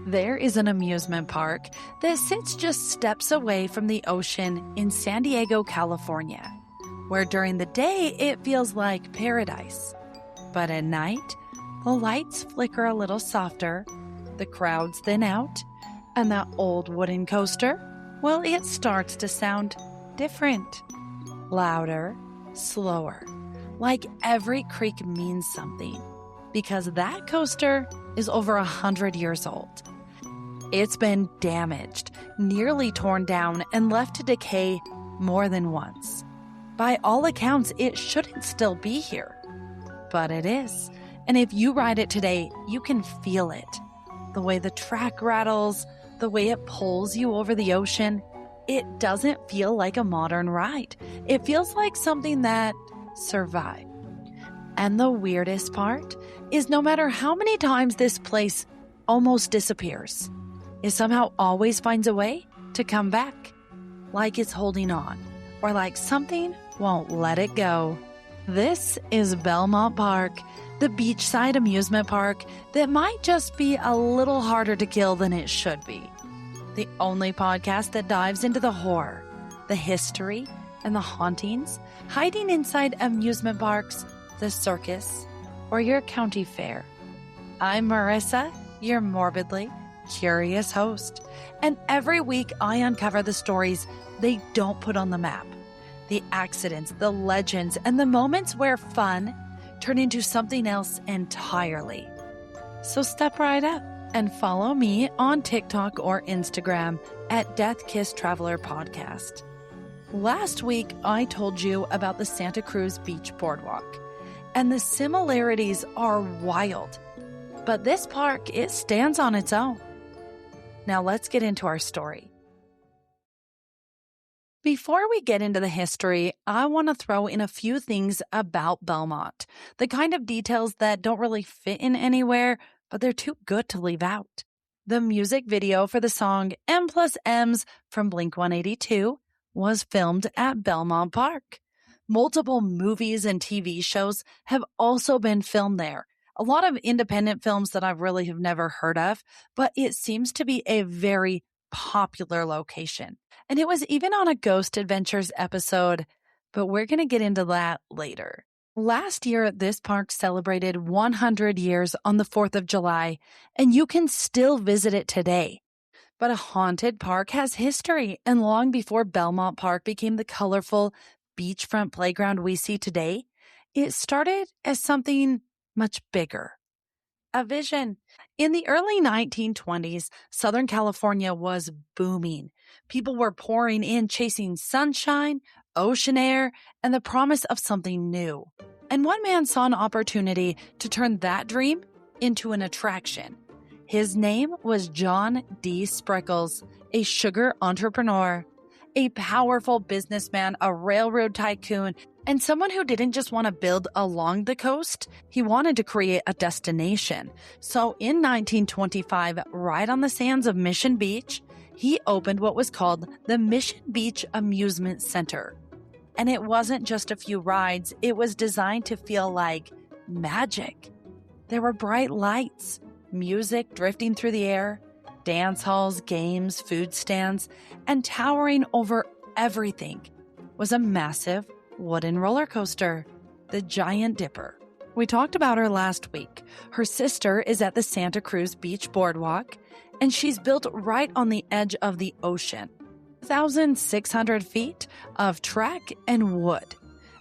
There is an amusement park that sits just steps away from the ocean in San Diego, California, where during the day it feels like paradise. But at night, the lights flicker a little softer, the crowds thin out, and that old wooden coaster, well, it starts to sound different. Louder, slower, like every creak means something, because that coaster is over 100 years old. It's been damaged, nearly torn down, and left to decay more than once. By all accounts, it shouldn't still be here. But it is. And if you ride it today, you can feel it. The way the track rattles, the way it pulls you over the ocean, it doesn't feel like a modern ride. It feels like something that survived. And the weirdest part is no matter how many times this place almost disappears, it somehow always finds a way to come back, like it's holding on, or like something won't let it go. This is Belmont Park, the beachside amusement park that might just be a little harder to kill than it should be. The only podcast that dives into the horror, the history, and the hauntings hiding inside amusement parks, the circus, or your county fair. I'm Marissa, your morbidly curious host, and every week I uncover the stories they don't put on the map, the accidents, the legends, and the moments where fun turn into something else entirely. So step right up and follow me on TikTok or Instagram at Death Kiss Traveler Podcast. Last week, I told you about the Santa Cruz Beach Boardwalk, and the similarities are wild. But this park, it stands on its own. Now let's get into our story. Before we get into the history, I want to throw in a few things about Belmont, the kind of details that don't really fit in anywhere, but they're too good to leave out. The music video for the song M+M's from Blink-182 was filmed at Belmont Park. Multiple movies and TV shows have also been filmed there. A lot of independent films that I really have never heard of, but it seems to be a very popular location. And it was even on a Ghost Adventures episode, but we're going to get into that later. Last year, this park celebrated 100 years on the 4th of July, and you can still visit it today. But a haunted park has history, and long before Belmont Park became the colorful beachfront playground we see today, it started as something much bigger. A vision. In the early 1920s, Southern California was booming. People were pouring in chasing sunshine, ocean air, and the promise of something new. And one man saw an opportunity to turn that dream into an attraction. His name was John D. Spreckles, a sugar entrepreneur, a powerful businessman, a railroad tycoon, and someone who didn't just want to build along the coast, he wanted to create a destination. So in 1925, right on the sands of Mission Beach, he opened what was called the Mission Beach Amusement Center. And it wasn't just a few rides, it was designed to feel like magic. There were bright lights, music drifting through the air, dance halls, games, food stands, and towering over everything was a massive wooden roller coaster, the Giant Dipper. We talked about her last week. Her sister is at the Santa Cruz Beach Boardwalk, and she's built right on the edge of the ocean. 1,600 feet of track and wood,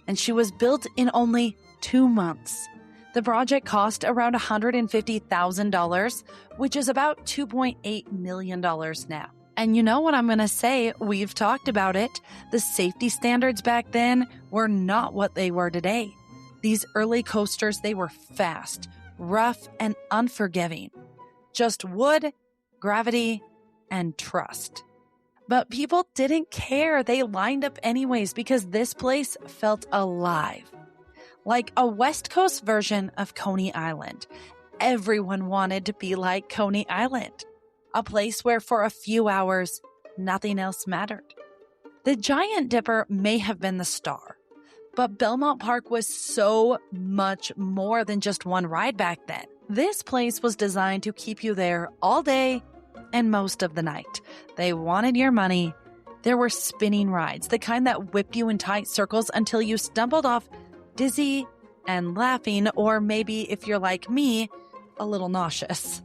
and she was built in only 2 months. The project cost around $150,000, which is about $2.8 million now. And you know what I'm going to say? We've talked about it. The safety standards back then were not what they were today. These early coasters, they were fast, rough, and unforgiving. Just wood, gravity, and trust. But people didn't care. They lined up anyways because this place felt alive. Like a West Coast version of Coney Island. Everyone wanted to be like Coney Island. A place where for a few hours, nothing else mattered. The Giant Dipper may have been the star, but Belmont Park was so much more than just one ride back then. This place was designed to keep you there all day, And most of the night, they wanted your money. There were spinning rides, the kind that whipped you in tight circles until you stumbled off dizzy and laughing, or maybe if you're like me, a little nauseous.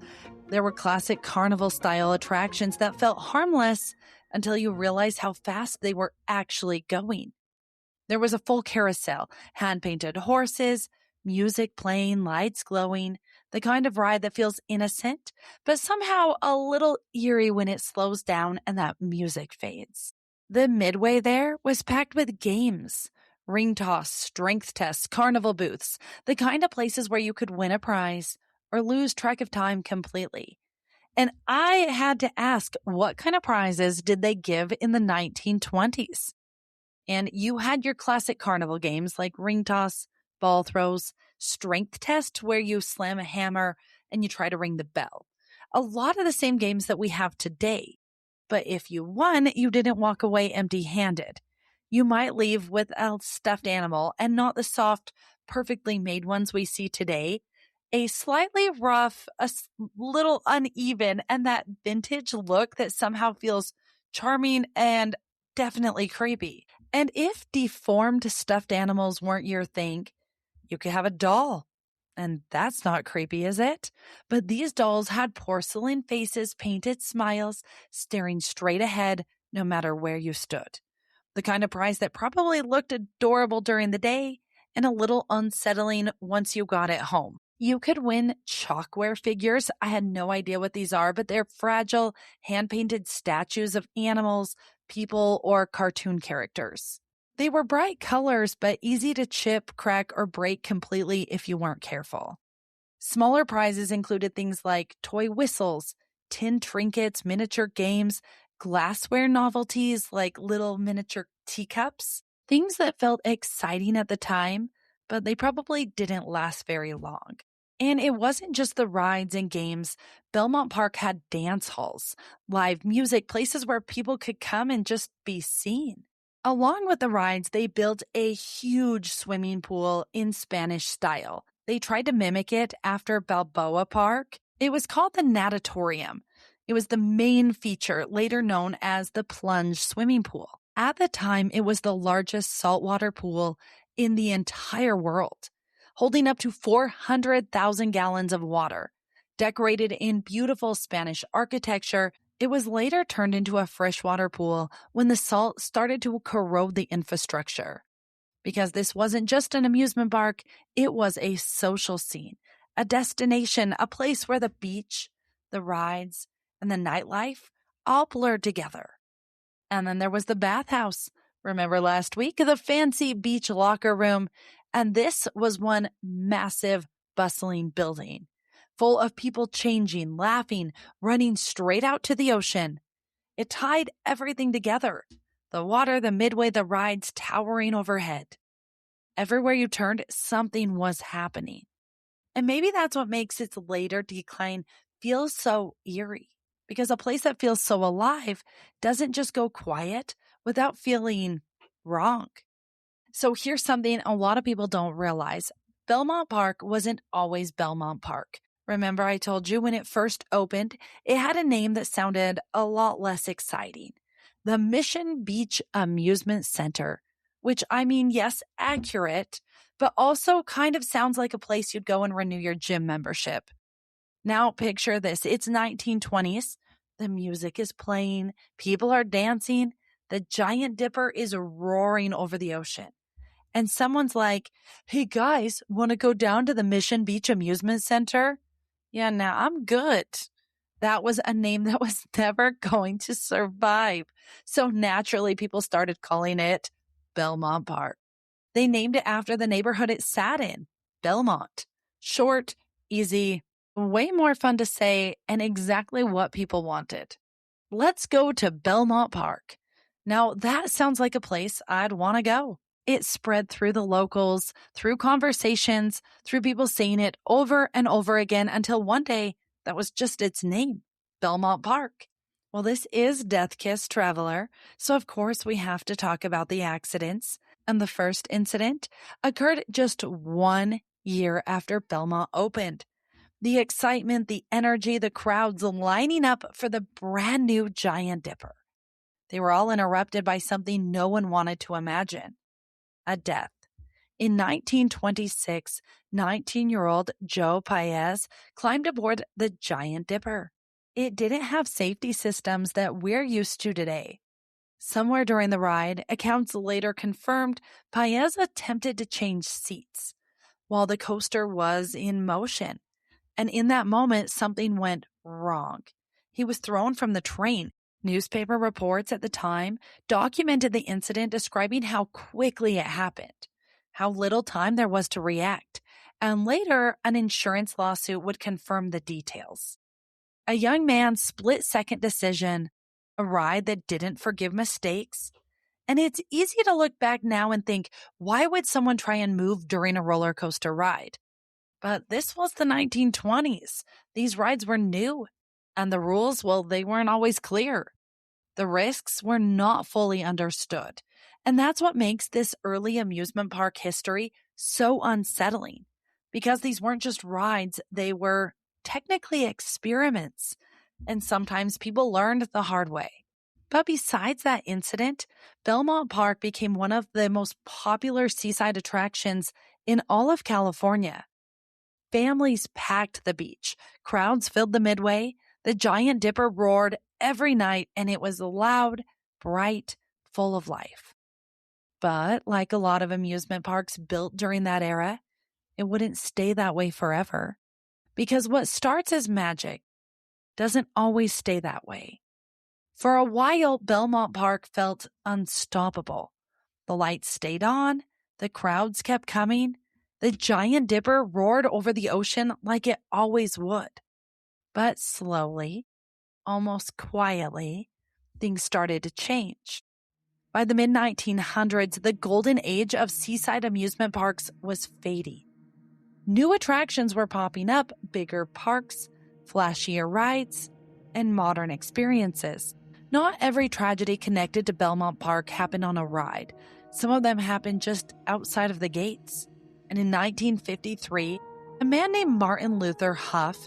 There were classic carnival-style attractions that felt harmless until you realized how fast they were actually going. There was a full carousel, hand-painted horses, music playing, lights glowing, the kind of ride that feels innocent, but somehow a little eerie when it slows down and that music fades. The midway there was packed with games, ring toss, strength tests, carnival booths, the kind of places where you could win a prize or lose track of time completely. And I had to ask, what kind of prizes did they give in the 1920s? And you had your classic carnival games like ring toss, ball throws, strength test where you slam a hammer and you try to ring the bell. A lot of the same games that we have today. But if you won, you didn't walk away empty-handed. You might leave with a stuffed animal and not the soft, perfectly made ones we see today. A slightly rough, little uneven, and that vintage look that somehow feels charming and definitely creepy. And if deformed stuffed animals weren't your thing, you could have a doll. And that's not creepy, is it? But these dolls had porcelain faces, painted smiles, staring straight ahead no matter where you stood. The kind of prize that probably looked adorable during the day and a little unsettling once you got it home. You could win chalkware figures. I had no idea what these are, but they're fragile, hand-painted statues of animals, people, or cartoon characters. They were bright colors, but easy to chip, crack, or break completely if you weren't careful. Smaller prizes included things like toy whistles, tin trinkets, miniature games, glassware novelties like little miniature teacups, things that felt exciting at the time, but they probably didn't last very long. And it wasn't just the rides and games. Belmont Park had dance halls, live music, places where people could come and just be seen. Along with the rides, they built a huge swimming pool in Spanish style. They tried to mimic it after Balboa Park. It was called the natatorium. It was the main feature, later known as the plunge swimming pool. At the time, it was the largest saltwater pool in the entire world, holding up to 400,000 gallons of water. Decorated in beautiful Spanish architecture, it was later turned into a freshwater pool when the salt started to corrode the infrastructure. Because this wasn't just an amusement park, it was a social scene, a destination, a place where the beach, the rides, and the nightlife all blurred together. And then there was the bathhouse. Remember last week, the fancy beach locker room. And this was one massive, bustling building, full of people changing, laughing, running straight out to the ocean. It tied everything together. The water, the midway, the rides towering overhead. Everywhere you turned, something was happening. And maybe that's what makes its later decline feel so eerie. Because a place that feels so alive doesn't just go quiet without feeling wrong. So here's something a lot of people don't realize. Belmont Park wasn't always Belmont Park. Remember I told you when it first opened, it had a name that sounded a lot less exciting. The Mission Beach Amusement Center, which I mean, yes, accurate, but also kind of sounds like a place you'd go and renew your gym membership. Now picture this. It's 1920s. The music is playing. People are dancing. The Giant Dipper is roaring over the ocean. And someone's like, hey guys, want to go down to the Mission Beach Amusement Center? Yeah, nah, I'm good. That was a name that was never going to survive. So naturally, people started calling it Belmont Park. They named it after the neighborhood it sat in, Belmont. Short, easy, way more fun to say, and exactly what people wanted. Let's go to Belmont Park. Now, that sounds like a place I'd want to go. It spread through the locals, through conversations, through people saying it over and over again until one day that was just its name, Belmont Park. Well, this is Death Kiss Traveler, so of course we have to talk about the accidents. And the first incident occurred just 1 year after Belmont opened. The excitement, the energy, the crowds lining up for the brand new Giant Dipper. They were all interrupted by something no one wanted to imagine: a death. In 1926, 19-year-old Joe Paez climbed aboard the Giant Dipper. It didn't have safety systems that we're used to today. Somewhere during the ride, accounts later confirmed Paez attempted to change seats while the coaster was in motion. And in that moment, something went wrong. He was thrown from the train. Newspaper reports at the time documented the incident, describing how quickly it happened, how little time there was to react, and later an insurance lawsuit would confirm the details. A young man's split-second decision, a ride that didn't forgive mistakes. And it's easy to look back now and think, why would someone try and move during a roller coaster ride? But this was the 1920s. These rides were new, and the rules, well, they weren't always clear. The risks were not fully understood. And that's what makes this early amusement park history so unsettling. Because these weren't just rides, they were technically experiments. And sometimes people learned the hard way. But besides that incident, Belmont Park became one of the most popular seaside attractions in all of California. Families packed the beach, crowds filled the midway, the Giant Dipper roared every night, and it was loud, bright, full of life. But like a lot of amusement parks built during that era, it wouldn't stay that way forever. Because what starts as magic doesn't always stay that way. For a while, Belmont Park felt unstoppable. The lights stayed on, the crowds kept coming, the Giant Dipper roared over the ocean like it always would. But slowly, almost quietly, things started to change. By the mid-1900s, the golden age of seaside amusement parks was fading. New attractions were popping up, bigger parks, flashier rides, and modern experiences. Not every tragedy connected to Belmont Park happened on a ride. Some of them happened just outside of the gates. And in 1953, a man named Martin Luther Huff,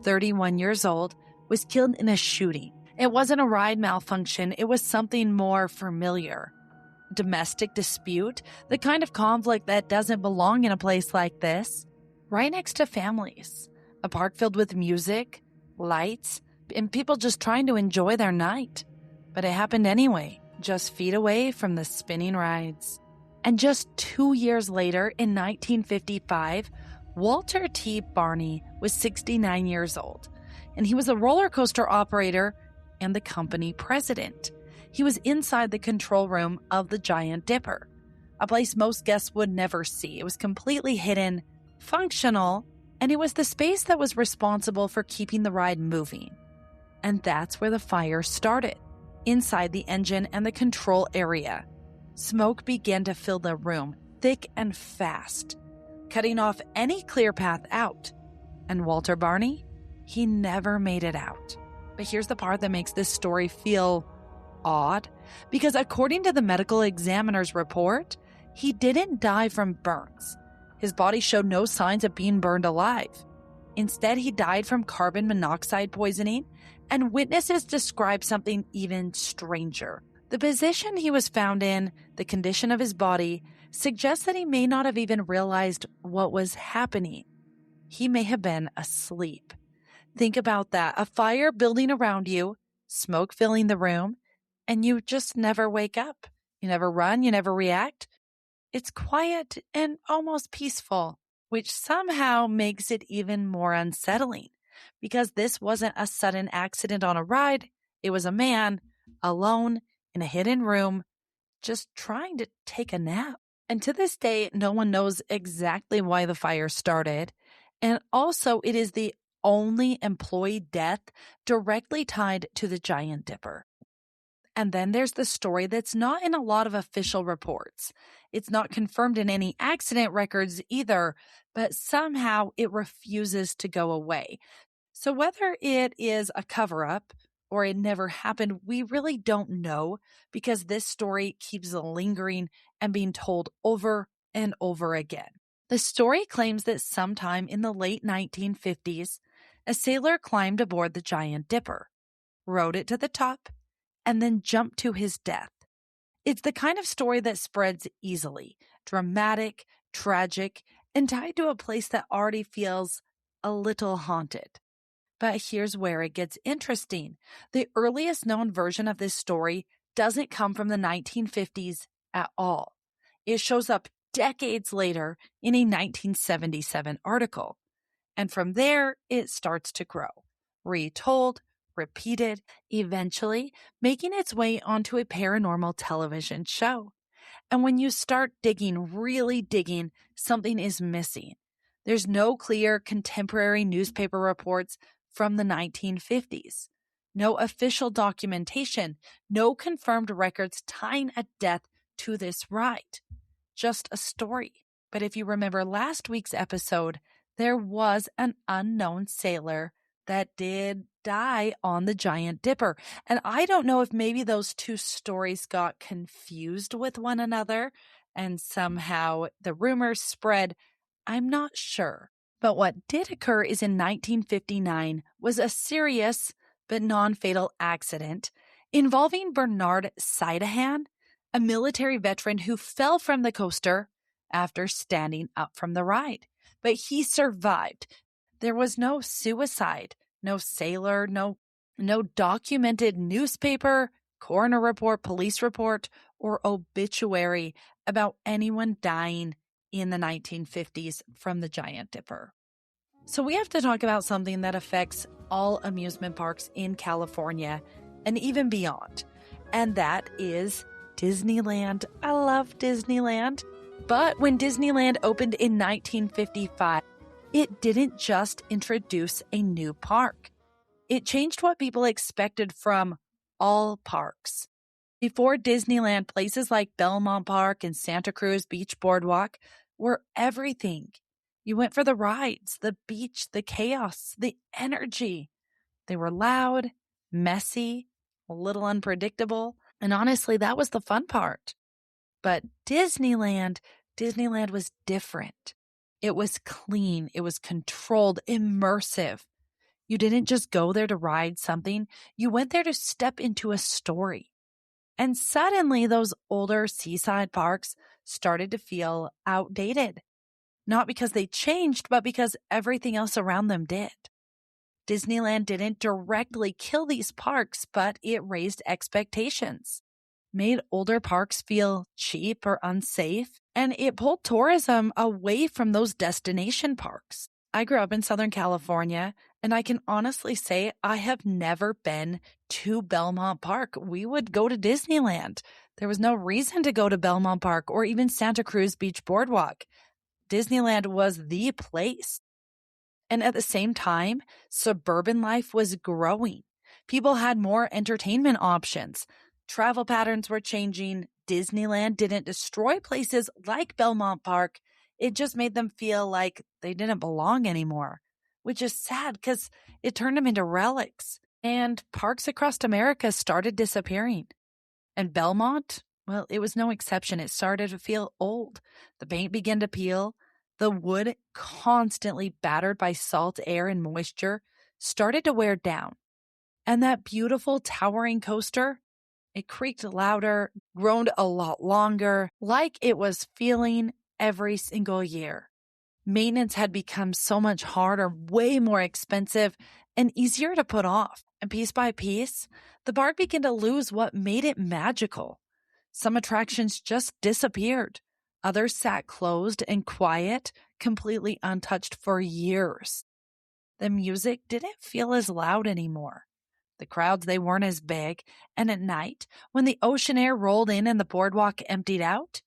31 years old, was killed in a shooting. It wasn't a ride malfunction, it was something more familiar. Domestic dispute, the kind of conflict that doesn't belong in a place like this. Right next to families, a park filled with music, lights, and people just trying to enjoy their night. But it happened anyway, just feet away from the spinning rides. And just 2 years later, in 1955, Walter T. Barney was 69 years old, and he was a roller coaster operator and the company president. He was inside the control room of the Giant Dipper, a place most guests would never see. It was completely hidden, functional, and it was the space that was responsible for keeping the ride moving. And that's where the fire started, inside the engine and the control area. Smoke began to fill the room, thick and fast, cutting off any clear path out. And Walter Barney, he never made it out. But here's the part that makes this story feel odd, because according to the medical examiner's report, he didn't die from burns. His body showed no signs of being burned alive. Instead, he died from carbon monoxide poisoning, and witnesses described something even stranger. The position he was found in, the condition of his body, suggests that he may not have even realized what was happening. He may have been asleep. Think about that, a fire building around you, smoke filling the room, and you just never wake up. You never run, you never react. It's quiet and almost peaceful, which somehow makes it even more unsettling, because this wasn't a sudden accident on a ride. It was a man, alone, in a hidden room, just trying to take a nap. And to this day, no one knows exactly why the fire started. And also, it is the only employee death directly tied to the Giant Dipper. And then there's the story that's not in a lot of official reports. It's not confirmed in any accident records either, but somehow it refuses to go away. So whether it is a cover-up or it never happened, we really don't know, because this story keeps lingering and being told over and over again. The story claims that sometime in the late 1950s, a sailor climbed aboard the Giant Dipper, rode it to the top, and then jumped to his death. It's the kind of story that spreads easily, dramatic, tragic, and tied to a place that already feels a little haunted. But here's where it gets interesting. The earliest known version of this story doesn't come from the 1950s at all. It shows up decades later in a 1977 article. And from there, it starts to grow, retold, repeated, eventually making its way onto a paranormal television show. And when you start digging, really digging, something is missing. There's no clear contemporary newspaper reports from the 1950s, no official documentation, no confirmed records tying a death to this ride. Just a story. But if you remember last week's episode, there was an unknown sailor that did die on the Giant Dipper. And I don't know if maybe those two stories got confused with one another and somehow the rumors spread. I'm not sure. But what did occur is in 1959 was a serious but non-fatal accident involving Bernard Sidahan, a military veteran who fell from the coaster after standing up from the ride. But he survived. There was no suicide, no sailor, no documented newspaper, coroner report, police report, or obituary about anyone dying in the 1950s from the Giant Dipper. So we have to talk about something that affects all amusement parks in California and even beyond, and that is Disneyland. I love Disneyland. But when Disneyland opened in 1955, it didn't just introduce a new park. It changed what people expected from all parks. Before Disneyland, places like Belmont Park and Santa Cruz Beach Boardwalk were everything. You went for the rides, the beach, the chaos, the energy. They were loud, messy, a little unpredictable, and honestly, that was the fun part. But Disneyland was different. It was clean, it was controlled, immersive. You didn't just go there to ride something, you went there to step into a story. And suddenly those older seaside parks started to feel outdated. Not because they changed, but because everything else around them did. Disneyland didn't directly kill these parks, but it raised expectations, made older parks feel cheap or unsafe, and it pulled tourism away from those destination parks. I grew up in Southern California, and I can honestly say I have never been to Belmont Park. We would go to Disneyland. There was no reason to go to Belmont Park or even Santa Cruz Beach Boardwalk. Disneyland was the place. And at the same time, suburban life was growing. People had more entertainment options. Travel patterns were changing. Disneyland didn't destroy places like Belmont Park. It just made them feel like they didn't belong anymore, which is sad because it turned them into relics. And parks across America started disappearing. And Belmont, well, it was no exception. It started to feel old. The paint began to peel. The wood, constantly battered by salt air and moisture, started to wear down. And that beautiful towering coaster, it creaked louder, groaned a lot longer, like it was feeling every single year. Maintenance had become so much harder, way more expensive, and easier to put off. And piece by piece, the park began to lose what made it magical. Some attractions just disappeared. Others sat closed and quiet, completely untouched for years. The music didn't feel as loud anymore. The crowds, they weren't as big. And at night, when the ocean air rolled in and the boardwalk emptied out,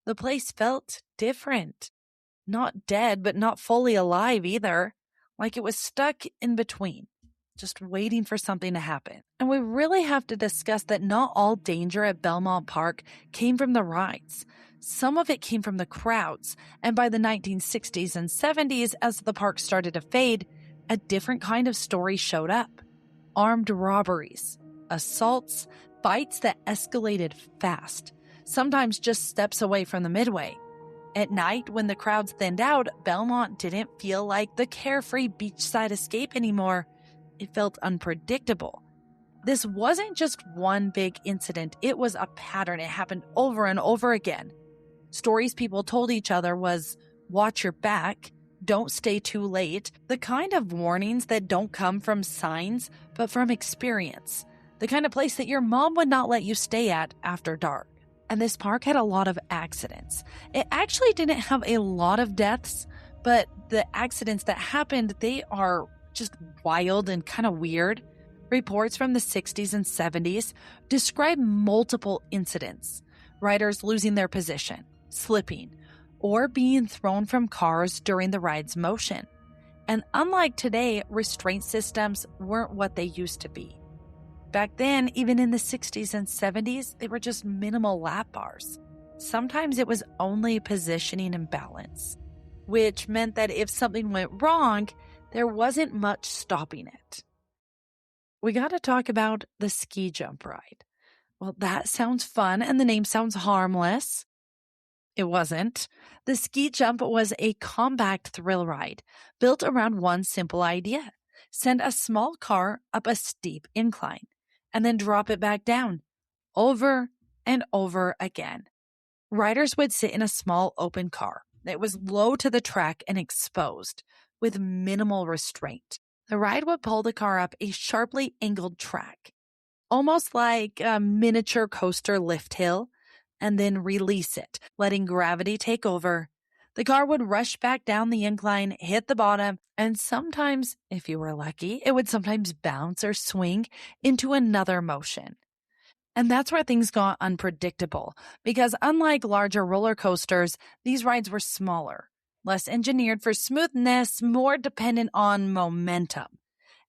the place felt different. Not dead, but not fully alive either. Like it was stuck in between, just waiting for something to happen. And we really have to discuss that not all danger at Belmont Park came from the rides. Some of it came from the crowds. And by the 1960s and 70s, as the park started to fade, a different kind of story showed up. Armed robberies, assaults, fights that escalated fast, sometimes just steps away from the midway. At night, when the crowds thinned out, Belmont didn't feel like the carefree beachside escape anymore. It felt unpredictable. This wasn't just one big incident, it was a pattern. It happened over and over again. Stories people told each other was, watch your back, don't stay too late, the kind of warnings that don't come from signs, but from experience. The kind of place that your mom would not let you stay at after dark. And this park had a lot of accidents. It actually didn't have a lot of deaths, but the accidents that happened, they are just wild and kind of weird. Reports from the 60s and 70s describe multiple incidents. Riders losing their position, slipping, or being thrown from cars during the ride's motion. And unlike today, restraint systems weren't what they used to be. Back then, even in the 60s and 70s, they were just minimal lap bars. Sometimes it was only positioning and balance, which meant that if something went wrong, there wasn't much stopping it. We got to talk about the ski jump ride. Well, that sounds fun and the name sounds harmless. It wasn't. The ski jump was a compact thrill ride built around one simple idea. Send a small car up a steep incline and then drop it back down over and over again. Riders would sit in a small open car that was low to the track and exposed with minimal restraint. The ride would pull the car up a sharply angled track, almost like a miniature coaster lift hill, and then release it, letting gravity take over. The car would rush back down the incline, hit the bottom, and sometimes, if you were lucky, it would sometimes bounce or swing into another motion. And that's where things got unpredictable, because unlike larger roller coasters, these rides were smaller, less engineered for smoothness, more dependent on momentum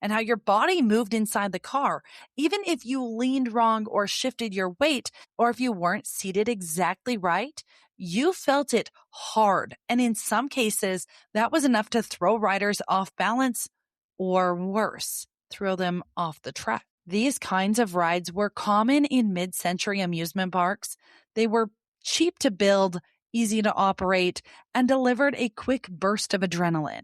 and how your body moved inside the car. Even if you leaned wrong or shifted your weight, or if you weren't seated exactly right, you felt it hard. And in some cases, that was enough to throw riders off balance, or worse, throw them off the track. These kinds of rides were common in mid-century amusement parks. They were cheap to build, easy to operate, and delivered a quick burst of adrenaline.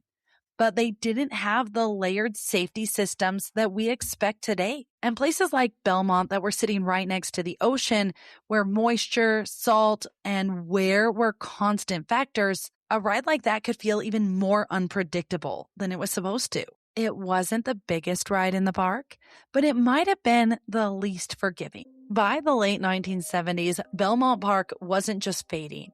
But they didn't have the layered safety systems that we expect today. And places like Belmont that were sitting right next to the ocean, where moisture, salt, and wear were constant factors, a ride like that could feel even more unpredictable than it was supposed to. It wasn't the biggest ride in the park, but it might have been the least forgiving. By the late 1970s, Belmont Park wasn't just fading.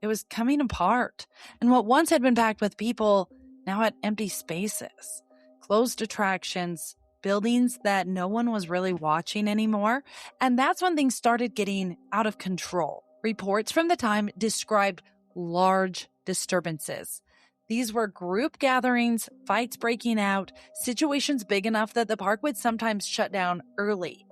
It was coming apart. And what once had been packed with people now had empty spaces, closed attractions, buildings that no one was really watching anymore. And that's when things started getting out of control. Reports from the time described large disturbances. These were group gatherings, fights breaking out, situations big enough that the park would sometimes shut down early.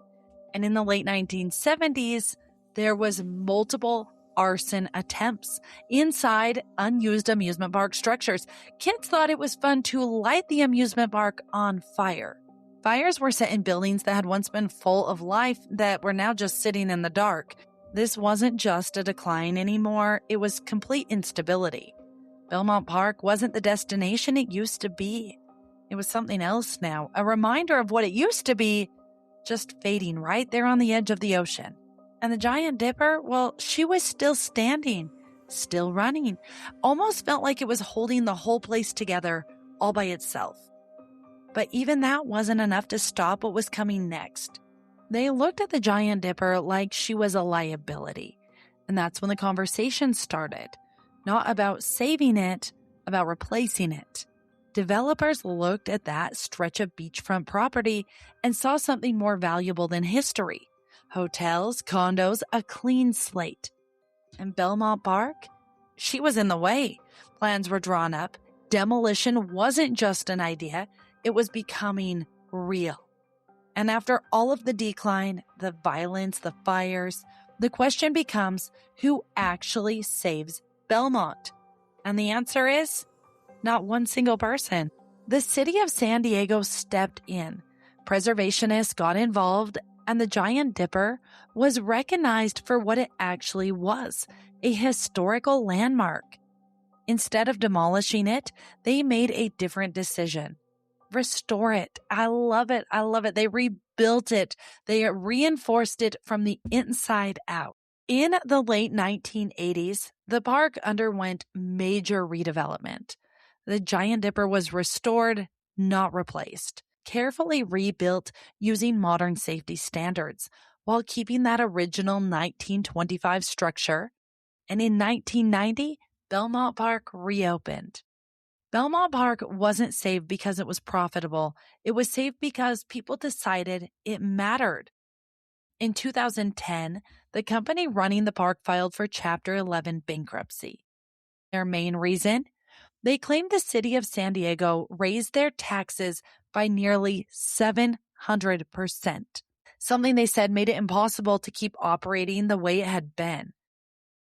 And in the late 1970s, there was multiple arson attempts inside unused amusement park structures. Kids thought it was fun to light the amusement park on fire. Fires were set in buildings that had once been full of life that were now just sitting in the dark. This wasn't just a decline anymore, it was complete instability. Belmont Park wasn't the destination it used to be. It was something else now, a reminder of what it used to be, just fading right there on the edge of the ocean. And the Giant Dipper, well, she was still standing, still running. Almost felt like it was holding the whole place together all by itself. But even that wasn't enough to stop what was coming next. They looked at the Giant Dipper like she was a liability. And that's when the conversation started. Not about saving it, about replacing it. Developers looked at that stretch of beachfront property and saw something more valuable than history. Hotels, condos, a clean slate. And Belmont Park? She was in the way. Plans were drawn up. Demolition wasn't just an idea. It was becoming real. And after all of the decline, the violence, the fires, the question becomes, who actually saves Belmont? And the answer is, not one single person. The city of San Diego stepped in. Preservationists got involved, and the Giant Dipper was recognized for what it actually was, a historical landmark. Instead of demolishing it, they made a different decision. Restore it. I love it. I love it. They rebuilt it. They reinforced it from the inside out. In the late 1980s, the park underwent major redevelopment. The Giant Dipper was restored, not replaced, carefully rebuilt using modern safety standards while keeping that original 1925 structure. And in 1990, Belmont Park reopened. Belmont Park wasn't saved because it was profitable. It was saved because people decided it mattered. In 2010, the company running the park filed for Chapter 11 bankruptcy. Their main reason? They claimed the city of San Diego raised their taxes by nearly 700%, something they said made it impossible to keep operating the way it had been.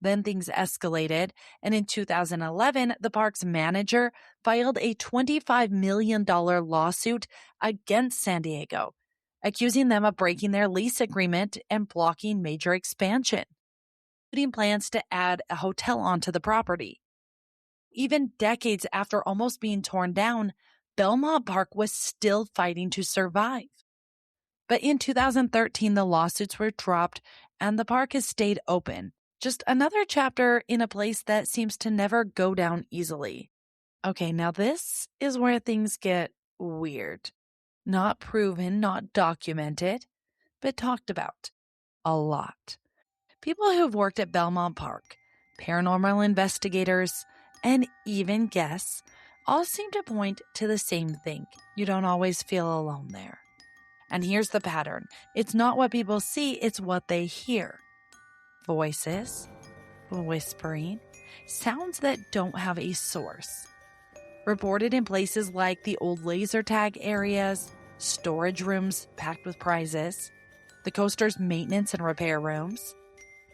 Then things escalated, and in 2011, the park's manager filed a $25 million lawsuit against San Diego, accusing them of breaking their lease agreement and blocking major expansion, including plans to add a hotel onto the property. Even decades after almost being torn down, Belmont Park was still fighting to survive. But in 2013, the lawsuits were dropped and the park has stayed open. Just another chapter in a place that seems to never go down easily. Okay, now this is where things get weird. Not proven, not documented, but talked about a lot. People who've worked at Belmont Park, paranormal investigators, and even guests all seem to point to the same thing. You don't always feel alone there. And here's the pattern. It's not what people see, it's what they hear. Voices, whispering, sounds that don't have a source. Reported in places like the old laser tag areas, storage rooms packed with prizes, the coaster's maintenance and repair rooms,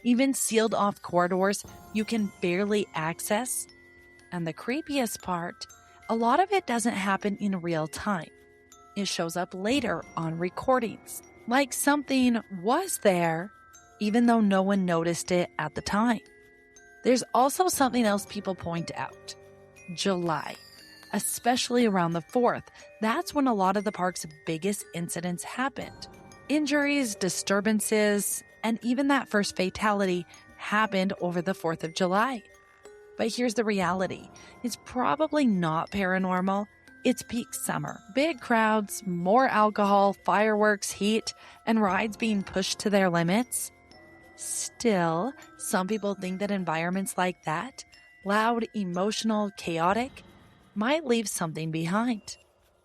even sealed off corridors you can barely access. And the creepiest part, a lot of it doesn't happen in real time. It shows up later on recordings, like something was there, even though no one noticed it at the time. There's also something else people point out. July, especially around the 4th, that's when a lot of the park's biggest incidents happened. Injuries, disturbances, and even that first fatality happened over the 4th of July. But here's the reality. It's probably not paranormal. It's peak summer. Big crowds, more alcohol, fireworks, heat, and rides being pushed to their limits. Still, some people think that environments like that, loud, emotional, chaotic, might leave something behind.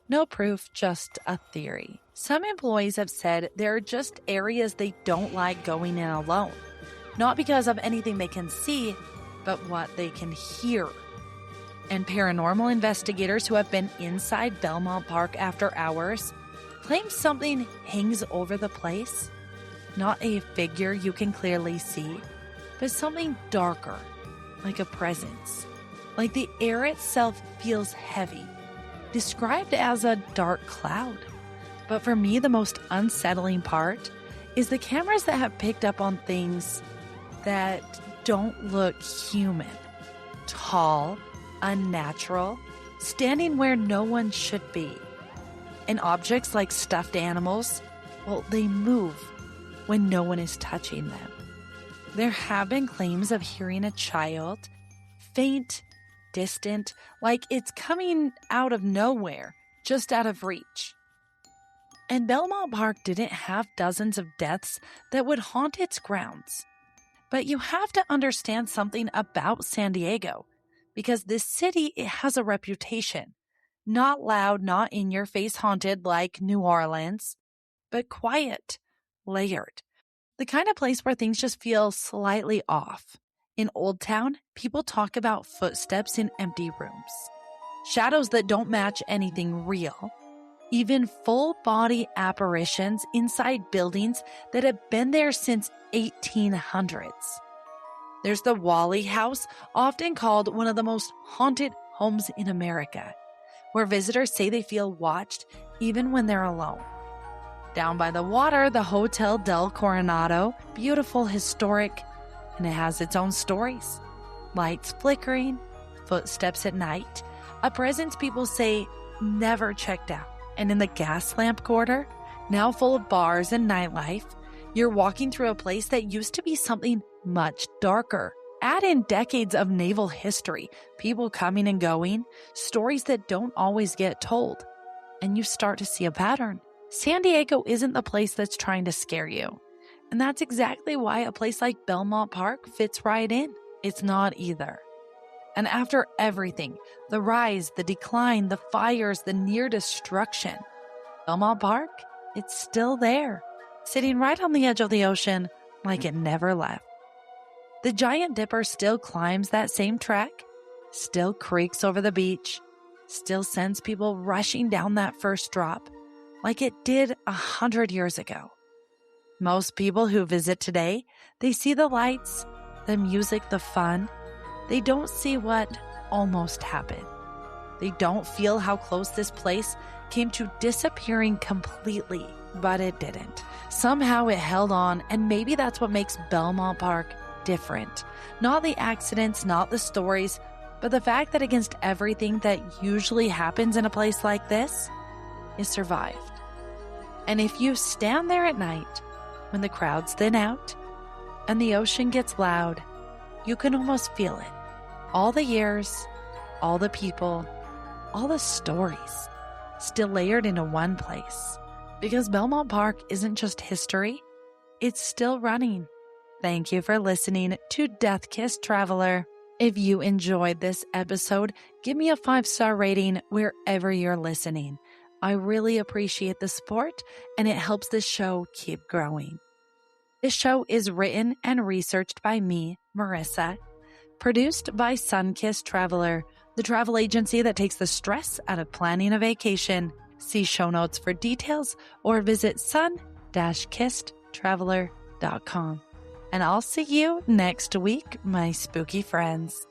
No proof, just a theory. Some employees have said there are just areas they don't like going in alone. Not because of anything they can see, but what they can hear. And paranormal investigators who have been inside Belmont Park after hours claim something hangs over the place. Not a figure you can clearly see, but something darker, like a presence. Like the air itself feels heavy, described as a dark cloud. But for me, the most unsettling part is the cameras that have picked up on things that don't look human. Tall, unnatural, standing where no one should be. And objects like stuffed animals, well, they move when no one is touching them. There have been claims of hearing a child, faint, distant, like it's coming out of nowhere, just out of reach. And Belmont Park didn't have dozens of deaths that would haunt its grounds. But you have to understand something about San Diego, because this city, it has a reputation. Not loud, not in-your-face haunted like New Orleans, but quiet, layered. The kind of place where things just feel slightly off. In Old Town, people talk about footsteps in empty rooms, shadows that don't match anything real, even full-body apparitions inside buildings that have been there since 1800s. There's the Wally House, often called one of the most haunted homes in America, where visitors say they feel watched even when they're alone. Down by the water, the Hotel del Coronado, beautiful, historic, and it has its own stories. Lights flickering, footsteps at night, a presence people say never checked out. And in the gas lamp quarter, now full of bars and nightlife, you're walking through a place that used to be something much darker. Add in decades of naval history, people coming and going, stories that don't always get told, and you start to see a pattern. San Diego isn't the place that's trying to scare you. And that's exactly why a place like Belmont Park fits right in. It's not either. And after everything, the rise, the decline, the fires, the near destruction, Belmont Park, it's still there, sitting right on the edge of the ocean like it never left. The Giant Dipper still climbs that same track, still creaks over the beach, still sends people rushing down that first drop like it did 100 years ago. Most people who visit today, they see the lights, the music, the fun. They don't see what almost happened. They don't feel how close this place came to disappearing completely, but it didn't. Somehow it held on, and maybe that's what makes Belmont Park different. Not the accidents, not the stories, but the fact that against everything that usually happens in a place like this, it survived. And if you stand there at night, when the crowds thin out and the ocean gets loud, you can almost feel it. All the years, all the people, all the stories, still layered into one place. Because Belmont Park isn't just history, it's still running. Thank you for listening to Death Kiss Traveler. If you enjoyed this episode, give me a 5-star rating wherever you're listening. I really appreciate the support, and it helps this show keep growing. This show is written and researched by me, Marissa, produced by Sunkissed Traveler, the travel agency that takes the stress out of planning a vacation. See show notes for details or visit sun-kissedtraveler.com. And I'll see you next week, my spooky friends.